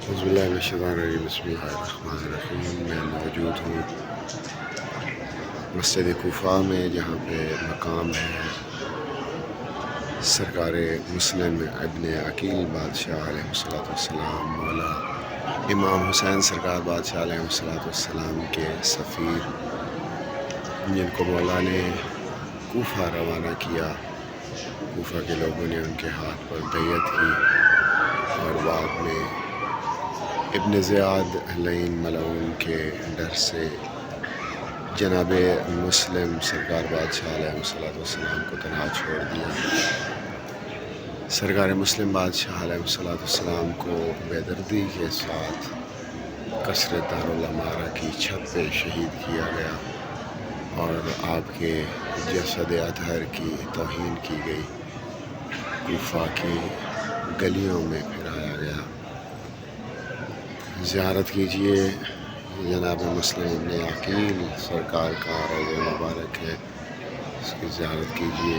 اعوذ باللہ من الشیطان الرجیم بسم اللہ الرحمن الرحیم۔ میں موجود ہوں مسجد کوفہ میں، جہاں پہ مقام ہے سرکار مسلم ابن عقیل بادشاہ علیہ السلام، مولا امام حسین سرکار بادشاہ علیہ السلام کے سفیر، جن کو مولا نے کوفہ روانہ کیا۔ کوفہ کے لوگوں نے ان کے ہاتھ پر بیعت کی اور بعد میں ابن زیاد لعین ملعون کے ڈر سے جناب مسلم سرکار بادشاہ علیہ السلام کو تنہا چھوڑ دیا۔ سرکار مسلم بادشاہ علیہ السلام کو بے دردی کے ساتھ قصر دارالامارہ کی چھت پہ شہید کیا گیا اور آپ کے جسد اطہر کی توہین کی گئی، کوفہ کی گلیوں میں پھرایا گیا۔ زیارت کیجئے، جناب مسلم ابن عقیل سرکار کا روضہ مبارک ہے، اس کی زیارت کیجئے،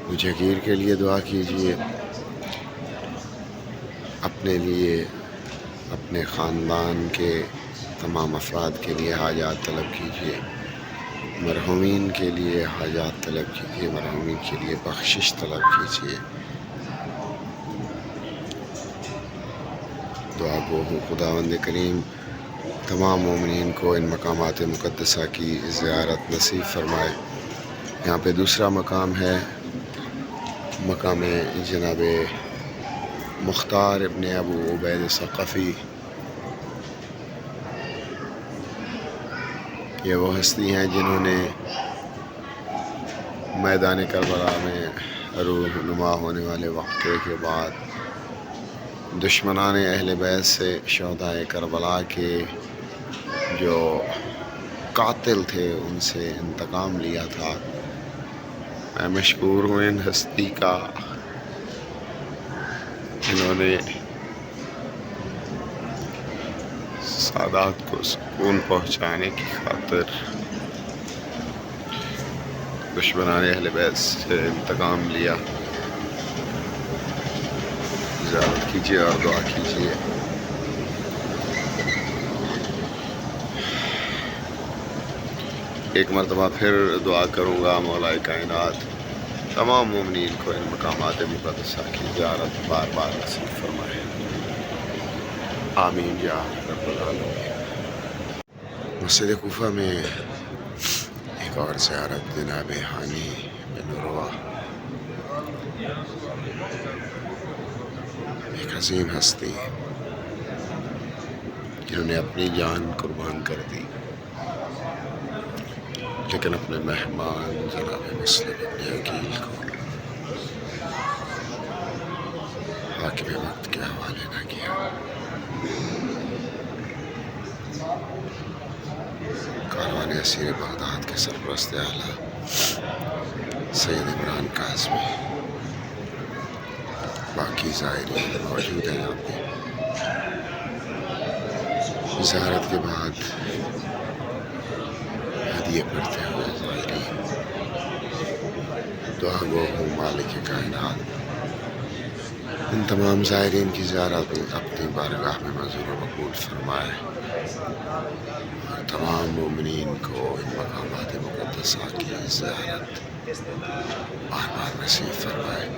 مجھگیر کے لیے دعا کیجئے، اپنے لیے، اپنے خاندان کے تمام افراد کے لیے حاجات طلب کیجئے، مرحومین کے لیے حاجات طلب کیجئے، مرحومین کے لیے بخشش طلب کیجئے۔ دعا گو ہوں خداوند کریم تمام مومنین کو ان مقامات مقدسہ کی زیارت نصیب فرمائے۔ یہاں پہ دوسرا مقام ہے، مقام جناب مختار ابن ابو عبید ثقفی۔ یہ وہ ہستی ہیں جنہوں نے میدان کربلا میں روح نما ہونے والے واقعے کے بعد دشمنان اہل بیت سے شہدائے کربلا کے جو قاتل تھے ان سے انتقام لیا تھا۔ میں مشکور ہوں ان ہستی کا، جنہوں نے سادات کو سکون پہنچانے کی خاطر دشمنان اہل بیت سے انتقام لیا۔ زیارت کیجیے اور دعا کیجیے۔ ایک مرتبہ پھر دعا کروں گا مولا کائنات تمام مومنین کو ان مقامات مقدسہ کی زیارت بار بار نصیب فرمائے، آمین یا رب العالمین۔ مسجد کوفہ میں ایک اور زیارت جناب ہانی بن عروہ، ایک عظیم ہستی جنہوں نے اپنی جان قربان کر دی، لیکن اپنے مہمان جناب مسلم ابن عقیل کو حاکم وقت کے حوالے نہ کیا۔ کاروان اسیر بغداد کے سرپرست اعلیٰ سید عمران کاظمی، باقی زائرین موجود ہیں یہاں پہ۔ زیارت کے بعد ہدیے پڑھتے ہوئے زائرین دعا گو ہوں مالک کائنات ان تمام زائرین کی زیارت اپنی بارگاہ میں منظور و مقبول فرمائے، اور تمام مومنین کو ان مقامات مقدسہ کی زیارت بار بار نصیب فرمائے،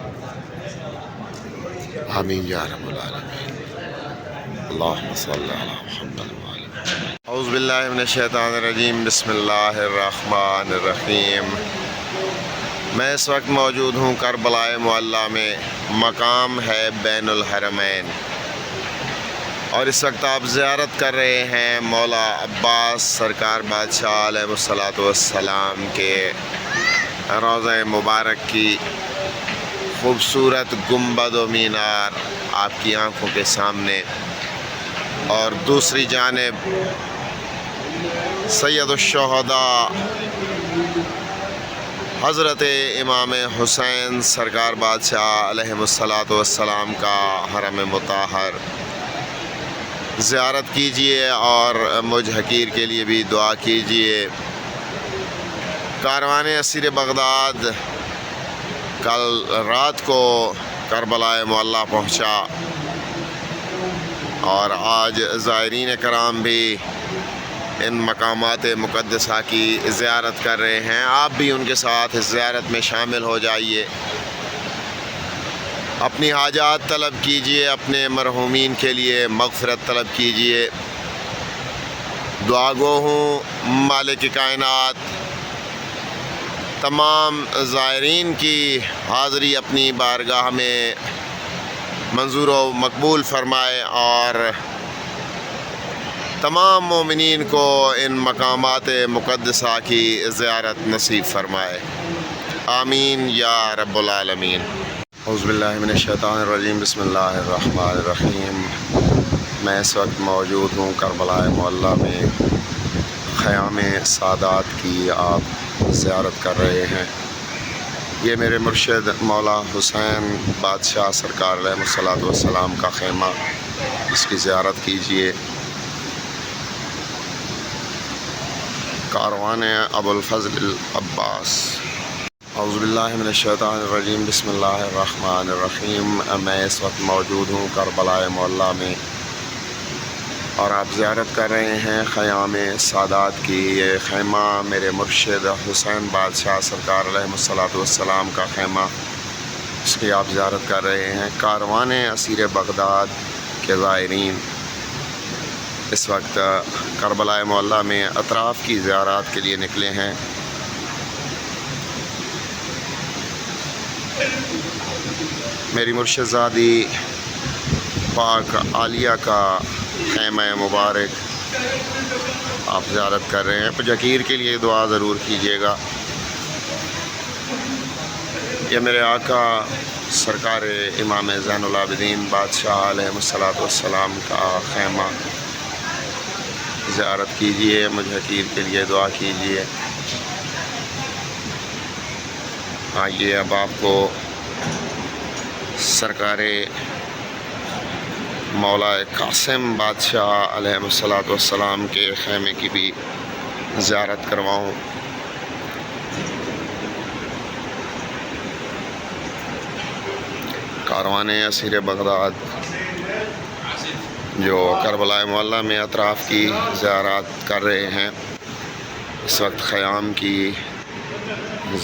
آمین یا رب العالمین۔ اللہم صلی علی محمد وعلی محمد۔ اعوذ باللہ من الشیطان الرجیم بسم اللہ الرحمن الرحیم۔ میں اس وقت موجود ہوں کربلا معلیٰ میں، مقام ہے بین الحرمین، اور اس وقت آپ زیارت کر رہے ہیں مولا عباس سرکار بادشاہ علیہ السلام کے روضہ مبارک کی خوبصورت گنبد و مینار آپ کی آنکھوں کے سامنے، اور دوسری جانب سید الشہداء حضرت امام حسین سرکار بادشاہ علیہ السلام کا حرم مطہر۔ زیارت کیجئے اور مجھ حقیر کے لیے بھی دعا کیجئے۔ کاروان اسیر بغداد کل رات کو کربلا معلیٰ پہنچا، اور آج زائرین کرام بھی ان مقامات مقدسہ کی زیارت کر رہے ہیں. آپ بھی ان کے ساتھ اس زیارت میں شامل ہو جائیے. اپنی حاجات طلب کیجئے، اپنے مرحومین کے لیے مغفرت طلب کیجئے. دعا گو ہوں مالک کائنات تمام زائرین کی حاضری اپنی بارگاہ میں منظور و مقبول فرمائے اور تمام مومنین کو ان مقامات مقدسہ کی زیارت نصیب فرمائے. آمین یا رب العالمین. اعوذ باللہ من الشیطان الرجیم. بسم اللہ الرحمن الرحیم. میں اس وقت موجود ہوں کربلا معلیٰ میں. خیام سادات کی آپ زیارت کر رہے ہیں. یہ میرے مرشد مولا حسین بادشاہ سرکار علیہ الصلوۃ والسلام کا خیمہ، اس کی زیارت کیجیے. کاروان ابو الفضل العباس. اعوذ باللہ من الشیطان الرجیم. بسم اللہ الرحمن الرحیم. میں اس وقت موجود ہوں کربلا معلیٰ میں اور آپ زیارت کر رہے ہیں خیام سادات کی. یہ خیمہ میرے مرشد حسین بادشاہ سرکار علیہ الصلوۃ والسلام کا خیمہ، اس کی آپ زیارت کر رہے ہیں. کاروان اسیر بغداد کے زائرین اس وقت کربلا معلیٰ میں اطراف کی زیارات کے لیے نکلے ہیں. میری مرشد زادی پاک عالیہ کا خیمہ مبارک آپ زیارت کر رہے ہیں. پجکیر کے لیے دعا ضرور کیجیے گا. یہ میرے آقا سرکار امام زین العابدین بادشاہ علیہ الصلوۃ والسلام کا خیمہ، زیارت کیجیے. مجھکیر کے لیے دعا کیجیے. آئیے اب آپ کو سرکار مولا قاسم بادشاہ علیہ الصلوۃ والسلام کے خیمے کی بھی زیارت کرواؤں. کاروان اسیر بغداد جو کربلا معلیٰ میں اطراف کی زیارات کر رہے ہیں، اس وقت خیام کی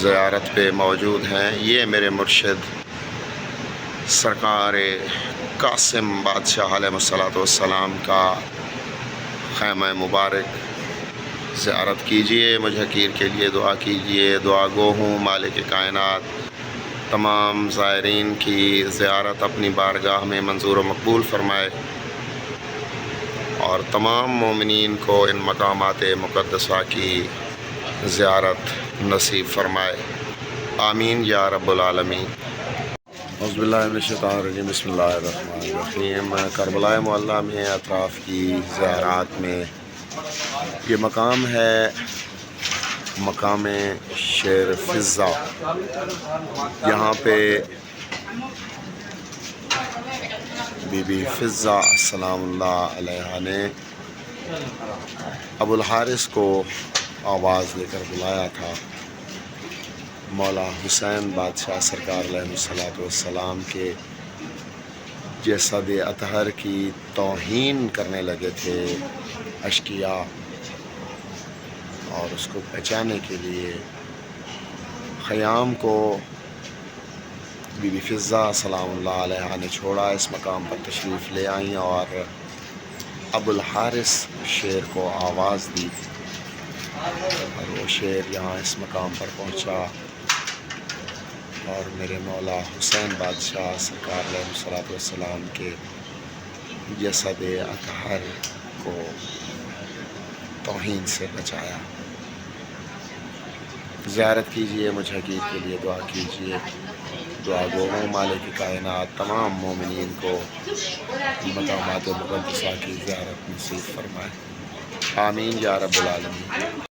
زیارت پہ موجود ہیں. یہ میرے مرشد سرکار قاسم بادشاہ علیہ الصلوۃ والسلام کا خیمہ مبارک، زیارت کیجئے. مجھکیر کے لیے دعا کیجئے. دعا گو ہوں مالک کائنات تمام زائرین کی زیارت اپنی بارگاہ میں منظور و مقبول فرمائے اور تمام مومنین کو ان مقامات مقدسہ کی زیارت نصیب فرمائے. آمین یا رب العالمین. اعوذ باللہ من الشیطان الرجیم. بسم اللہ الرحمن الرحیم. کربلا معلیٰ میں اطراف کی زیارات میں یہ مقام ہے مقام شیر فضہ. یہاں پہ بی بی فضہ سلام اللہ علیہا نے ابو الحارث کو آواز دے کر بلایا تھا. مولا حسین بادشاہ سرکار علیہ الصلوۃ والسلام کے جسد اطہر کی توہین کرنے لگے تھے اشقیاء، اور اس کو بچانے کے لیے خیام کو بی بی فضہ سلام اللہ علیہا نے چھوڑا. اس مقام پر تشریف لے آئیں اور ابو الحارث شیر کو آواز دی اور وہ شیر یہاں اس مقام پر پہنچا اور میرے مولا حسین بادشاہ سرکار علیہ الصلوۃ والسلام کے جسد اطہر کو توہین سے بچایا. زیارت کیجئے. مجھکیر کے لیے دعا کیجئے. دعا گو ہوں مالک کائنات تمام مومنین کو مقامات مقدسہ کی زیارت نصیب فرمائے. آمین یا رب العالمین.